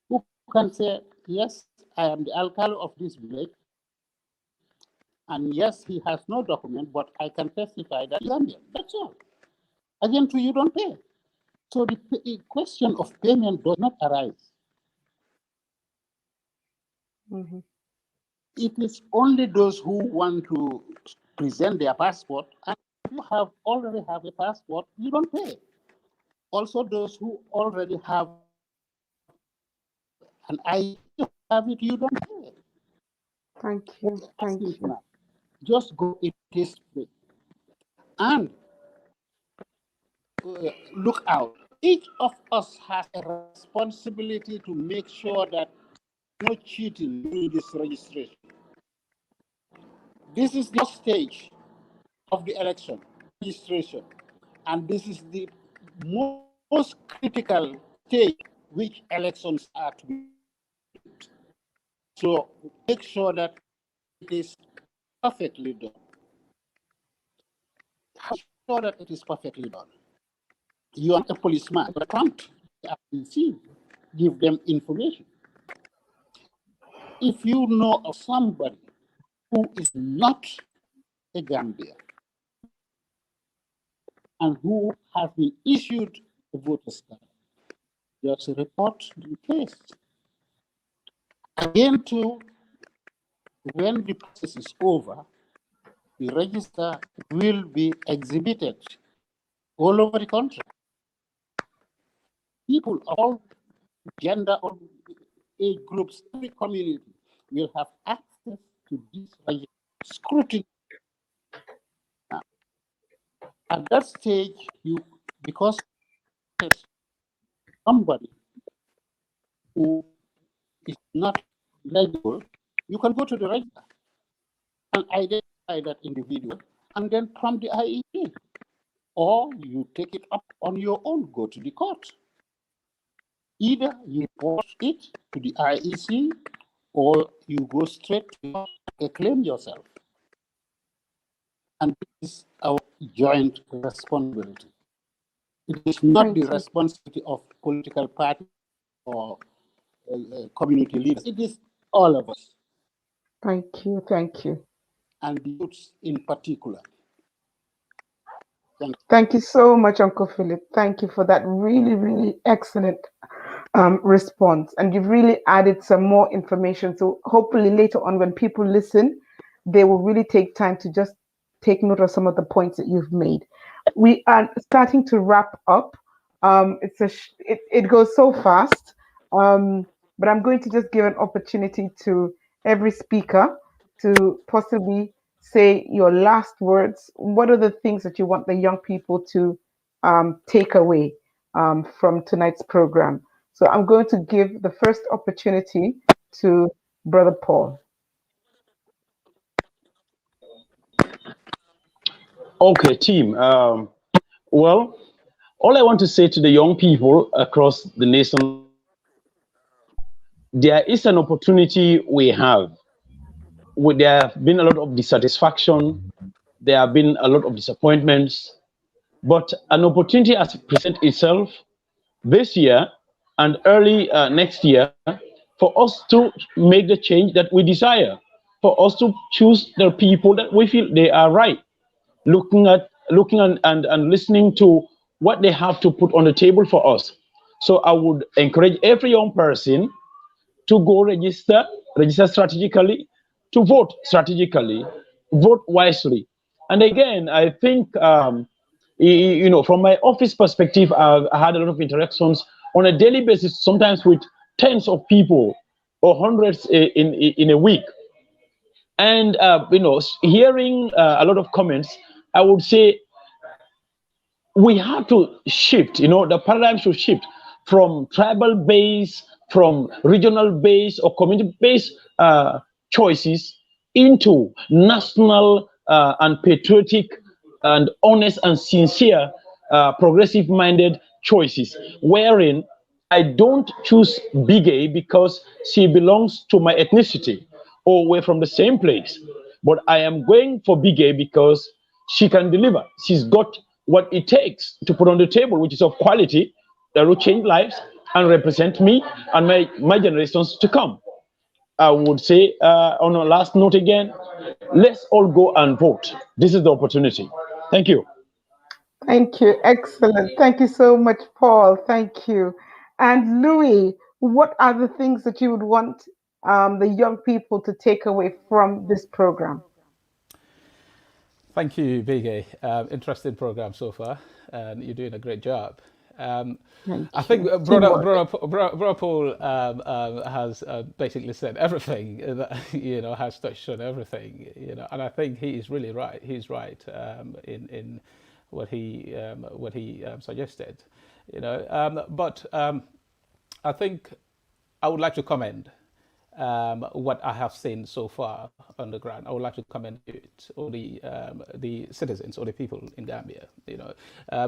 who can say, yes, I am the alcalde of this village, and yes, he has no document, but I can testify that Gambian. That's all. Again, you don't pay. So the question of payment does not arise. Mm-hmm. It is only those who want to present their passport, and if you already have a passport, you don't pay. Also, those who already have an ID, you don't pay. Thank you. Thank you. Just go in this way. And look out. Each of us has a responsibility to make sure that no cheating during this registration. This is the stage of the election, registration. And this is the most critical stage which elections are to be. So make sure that it is perfectly done. Make sure that it is perfectly done. You are a policeman, but prompt, give them information. If you know of somebody who is not a Gambian and who has been issued a voter's card, just report the case. Again, when the process is over, the register will be exhibited all over the country. People of all gender or age groups, every community will have access to this register scrutiny. At that stage, because somebody who is not legible, you can go to the register and identify that individual and then prompt the IEC. Or you take it up on your own, go to the court. Either you report it to the IEC or you go straight to claim yourself. And this is our joint responsibility. It is not the responsibility of political parties or community leaders. It is all of us. Thank you. Thank you. And the youths in particular. Thank you so much, Uncle Philip. Thank you for that really, really excellent response. And you've really added some more information. So hopefully later on when people listen, they will really take time to just take note of some of the points that you've made. We are starting to wrap up. It goes so fast, but I'm going to just give an opportunity to every speaker to possibly say your last words. What are the things that you want the young people to take away from tonight's program? So I'm going to give the first opportunity to Brother Paul. Okay, team. Well, all I want to say to the young people across the nation, there is an opportunity we have. There have been a lot of dissatisfaction. There have been a lot of disappointments. But an opportunity has presented itself this year and early next year for us to make the change that we desire, for us to choose the people that we feel they are right, looking and listening to what they have to put on the table for us. So I would encourage every young person to go register strategically, to vote strategically, vote wisely. And again, I think, from my office perspective, I've had a lot of interactions on a daily basis, sometimes with tens of people or hundreds in a week. And, hearing a lot of comments, I would say we have to shift, the paradigm should shift from tribal base, from regional base or community based choices into national and patriotic and honest and sincere progressive minded choices, wherein I don't choose Begay because she belongs to my ethnicity or we're from the same place, but I am going for Begay because she can deliver. She's got what it takes to put on the table, which is of quality, that will change lives and represent me and my generations to come. I would say, on a last note again, let's all go and vote. This is the opportunity. Thank you. Thank you. Excellent. Thank you so much, Paul. Thank you. And Louie, what are the things that you would want the young people to take away from this program? Thank you, Begay. Interesting program so far, and you're doing a great job. I think Brother Paul has basically said everything. That, has touched on everything. And I think he is really right. He's right in what he suggested. But I think I would like to commend what I have seen so far on the ground. I would like to commend it, or the citizens or the people in Gambia.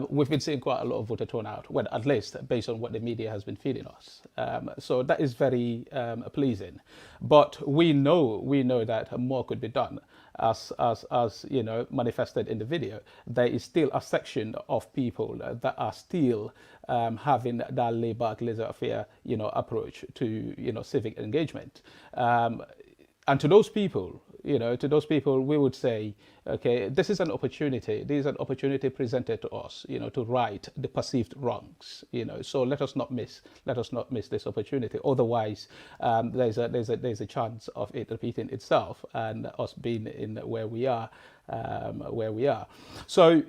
We've been seeing quite a lot of voter turnout, well, at least based on what the media has been feeding us. So that is very pleasing. But we know that more could be done. As manifested in the video, there is still a section of people that are still having that laid-back, laissez-faire, approach to civic engagement. And to those people, we would say, okay, this is an opportunity. This is an opportunity presented to us, to right the perceived wrongs. So let us not miss this opportunity. Otherwise, there's a chance of it repeating itself and us being in where we are. So,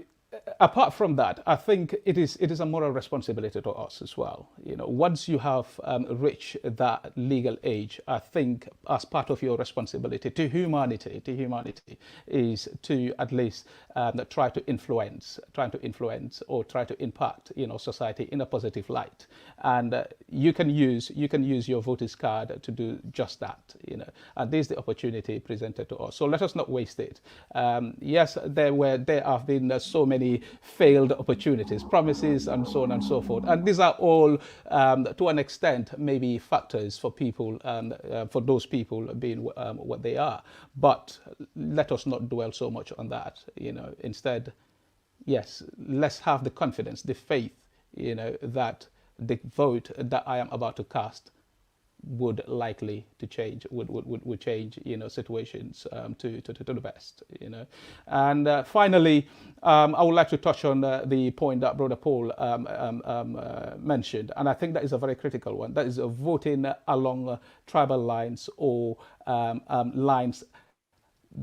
apart from that, I think it is a moral responsibility to us as well. Once you have reached that legal age, I think as part of your responsibility to humanity is to at least try to influence or try to impact society in a positive light. And you can use your voter's card to do just that. And this is the opportunity presented to us. So let us not waste it. Yes, there have been so many failed opportunities, promises, and so on and so forth. And these are all, to an extent, maybe factors for people, for those people being what they are. But let us not dwell so much on that. Instead, yes, let's have the confidence, the faith, that the vote that I am about to cast would likely to change, would change, situations to the best, And finally, I would like to touch on the point that Brother Paul mentioned, and I think that is a very critical one. That is voting along tribal lines or lines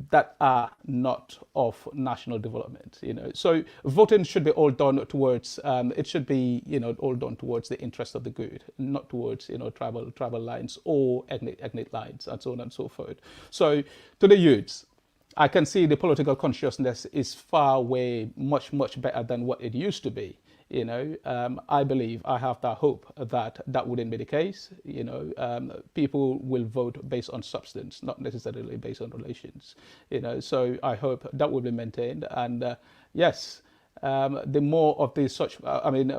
that are not of national development. So voting should be all done towards it should be all done towards the interest of the good, not towards tribal lines or ethnic lines, and so on and so forth. So to the youths, I can see the political consciousness is far way much better than what it used to be. I believe, I have that hope that wouldn't be the case. People will vote based on substance, not necessarily based on relations. So I hope that will be maintained. And yes, the more of these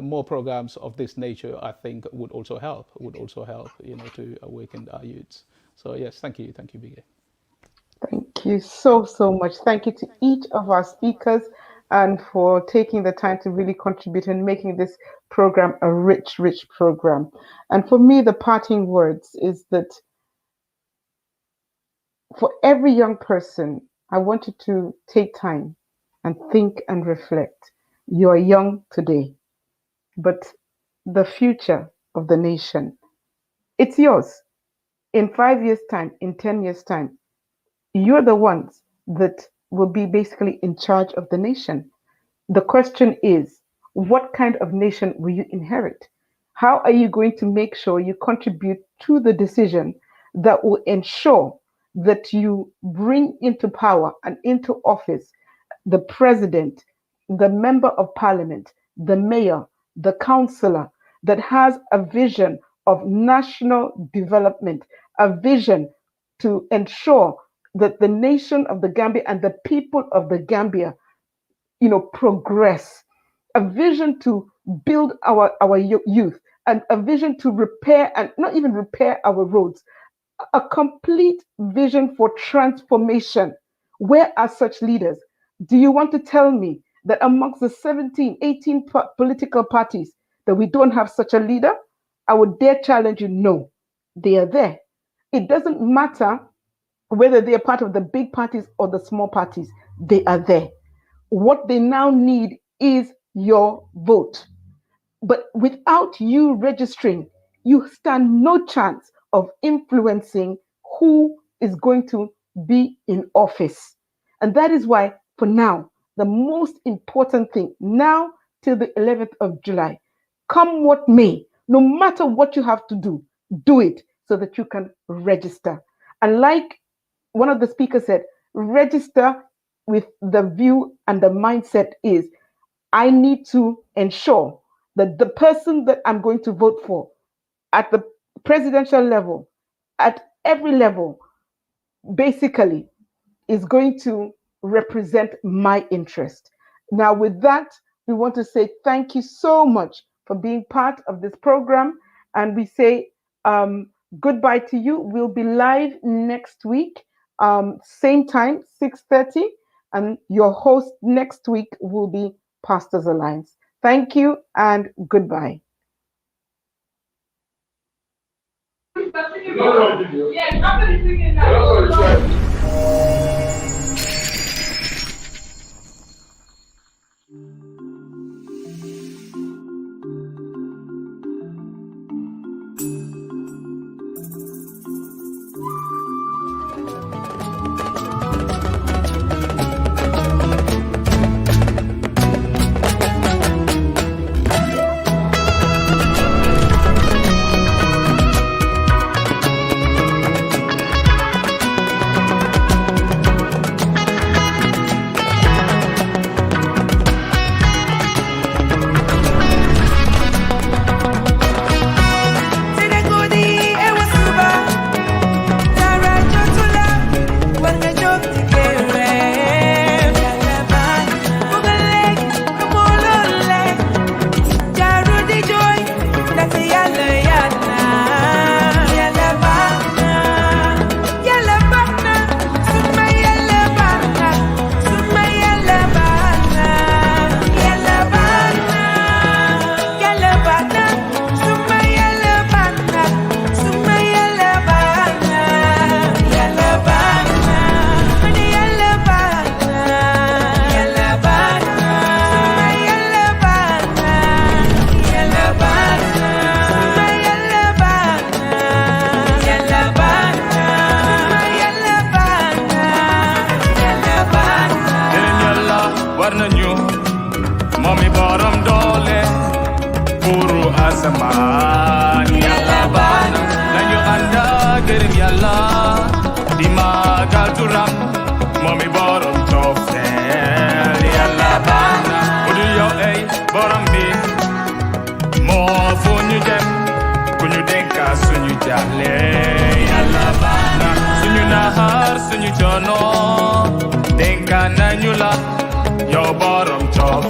more programs of this nature, I think would also help. To awaken our youths. So yes, thank you, Begay. Thank you so much. Thank you to each of our speakers and for taking the time to really contribute and making this program a rich program. And for me, the parting words is that for every young person, I want you to take time and think and reflect. You are young today, but the future of the nation. It's yours. In 5 years' time, in 10 years' time, you're the ones that will be basically in charge of the nation. The question is, what kind of nation will you inherit? How are you going to make sure you contribute to the decision that will ensure that you bring into power and into office the president, the member of parliament, the mayor, the councillor that has a vision of national development, a vision to ensure that the nation of the Gambia and the people of the Gambia, progress, a vision to build our youth, and a vision to repair, and not even repair our roads, a complete vision for transformation. Where are such leaders? Do you want to tell me that amongst the 17, 18 political parties that we don't have such a leader? I would dare challenge you, no, they are there. It doesn't matter whether they are part of the big parties or the small parties, they are there. What they now need is your vote. But without you registering, you stand no chance of influencing who is going to be in office. And that is why, for now, the most important thing, now till the 11th of July, come what may, no matter what you have to do it so that you can register. And like one of the speakers said, register with the view and the mindset is, I need to ensure that the person that I'm going to vote for at the presidential level, at every level, basically is going to represent my interest. Now, with that, we want to say thank you so much for being part of this program. And we say goodbye to you. We'll be live next week, same time, 6:30. And your host next week will be Pastors Alliance. Thank you and goodbye. Yo bottom top